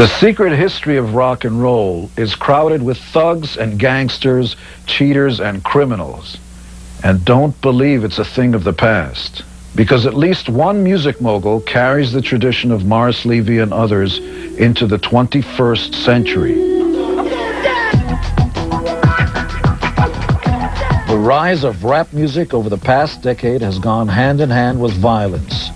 The secret history of rock and roll is crowded with thugs and gangsters, cheaters and criminals. And don't believe it's a thing of the past, because at least one music mogul carries the tradition of Morris Levy and others into the 21st century. The rise of rap music over the past decade has gone hand in hand with violence.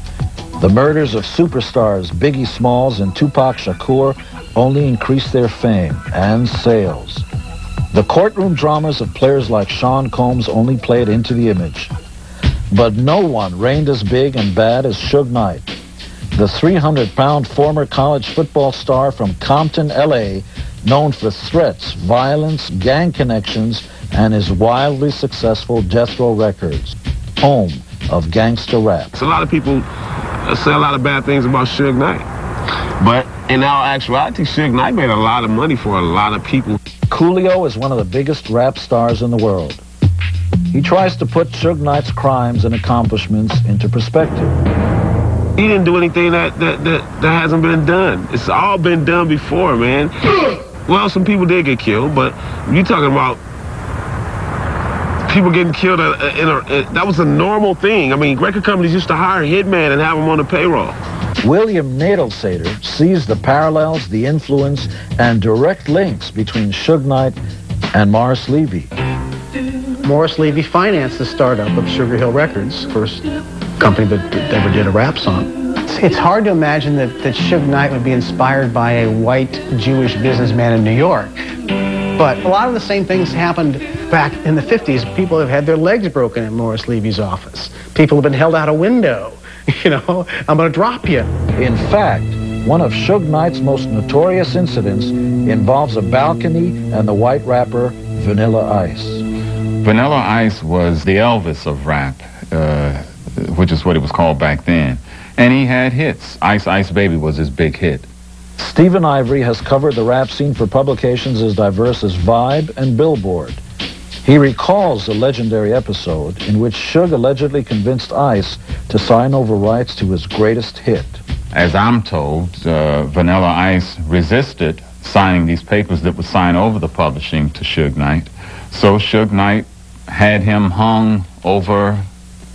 The murders of superstars Biggie Smalls and Tupac Shakur only increased their fame and sales. The courtroom dramas of players like Sean Combs only played into the image. But no one reigned as big and bad as Suge Knight. The 300-pound former college football star from Compton, L.A., known for threats, violence, gang connections, and his wildly successful Death Row Records, home of gangster rap. A lot of people say a lot of bad things about Suge Knight. But in our actuality, Suge Knight made a lot of money for a lot of people. Coolio is one of the biggest rap stars in the world. He tries to put Suge Knight's crimes and accomplishments into perspective. He didn't do anything that hasn't been done. It's all been done before, man. Well, some people did get killed, but you're talking about people getting killed that was a normal thing. I mean, record companies used to hire a hitman and have him on the payroll. William Nadelsater sees the parallels, the influence, and direct links between Suge Knight and Morris Levy. Morris Levy financed the startup of Sugar Hill Records, first company that ever did a rap song. It's hard to imagine that Suge Knight would be inspired by a white Jewish businessman in New York. But a lot of the same things happened back in the 50s. People have had their legs broken in Morris Levy's office. People have been held out a window. You know, I'm going to drop you. In fact, one of Suge Knight's most notorious incidents involves a balcony and the white rapper Vanilla Ice. Vanilla Ice was the Elvis of rap, which is what it was called back then. And he had hits. Ice Ice Baby was his big hit. Stephen Ivory has covered the rap scene for publications as diverse as Vibe and Billboard. He recalls a legendary episode in which Suge allegedly convinced Ice to sign over rights to his greatest hit. As I'm told, Vanilla Ice resisted signing these papers that would sign over the publishing to Suge Knight. So Suge Knight had him hung over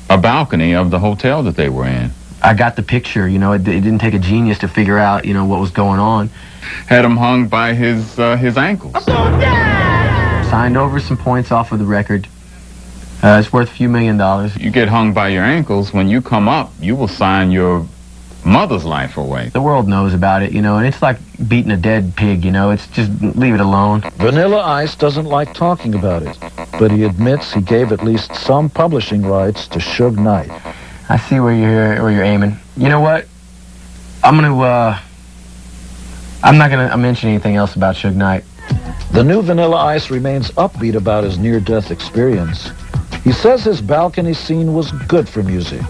a balcony of the hotel that they were in. I got the picture, you know, it didn't take a genius to figure out, you know, what was going on. Had him hung by his ankles. Signed over some points off of the record. It's worth a few $1 million. You get hung by your ankles, when you come up, you will sign your mother's life away. The world knows about it, you know, and it's like beating a dead pig, you know, it's just leave it alone. Vanilla Ice doesn't like talking about it, but he admits he gave at least some publishing rights to Suge Knight. I see where you're aiming. You know what? I'm not gonna mention anything else about Suge Knight. The new Vanilla Ice remains upbeat about his near-death experience. He says his balcony scene was good for music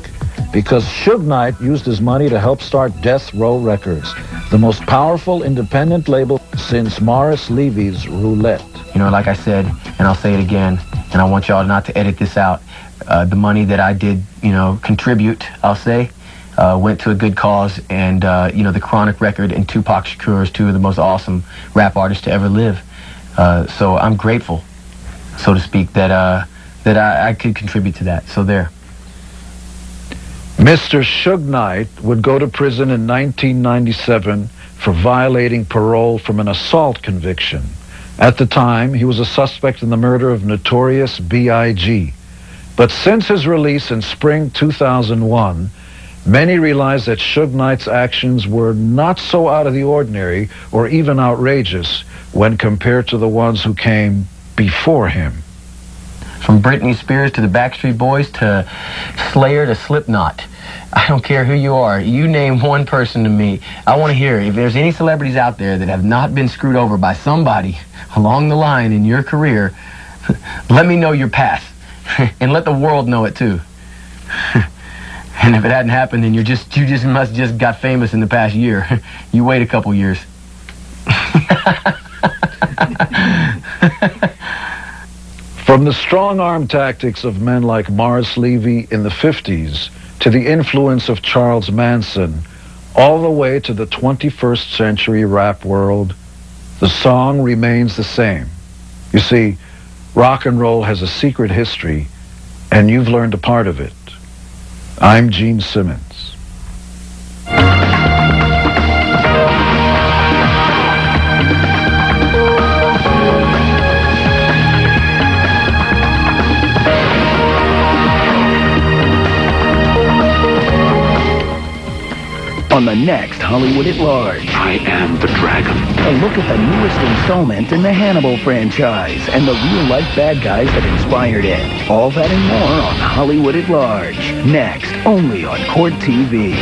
because Suge Knight used his money to help start Death Row Records, the most powerful independent label since Morris Levy's Roulette. You know, like I said, and I'll say it again, and I want y'all not to edit this out, the money that I did, you know, contribute, I'll say, went to a good cause, and, you know, the Chronic record and Tupac Shakur is two of the most awesome rap artists to ever live. So I'm grateful, so to speak, that I could contribute to that. So there. Mr. Suge Knight would go to prison in 1997 for violating parole from an assault conviction. At the time, he was a suspect in the murder of Notorious B.I.G. But since his release in spring 2001, many realized that Suge Knight's actions were not so out of the ordinary or even outrageous when compared to the ones who came before him. From Britney Spears to the Backstreet Boys to Slayer to Slipknot. I don't care who you are. You name one person to me. I want to hear if there's any celebrities out there that have not been screwed over by somebody along the line in your career, let me know your past. And let the world know it too. And if it hadn't happened, then you must just got famous in the past year. You wait a couple years. From the strong-arm tactics of men like Morris Levy in the 50s to the influence of Charles Manson, all the way to the 21st century rap world, the song remains the same. You see, rock and roll has a secret history, and you've learned a part of it. I'm Gene Simmons. On the next Hollywood at Large, I am the dragon. a look at the newest installment in the Hannibal franchise and the real-life bad guys that inspired it. All that and more on Hollywood at Large. Next, only on Court TV.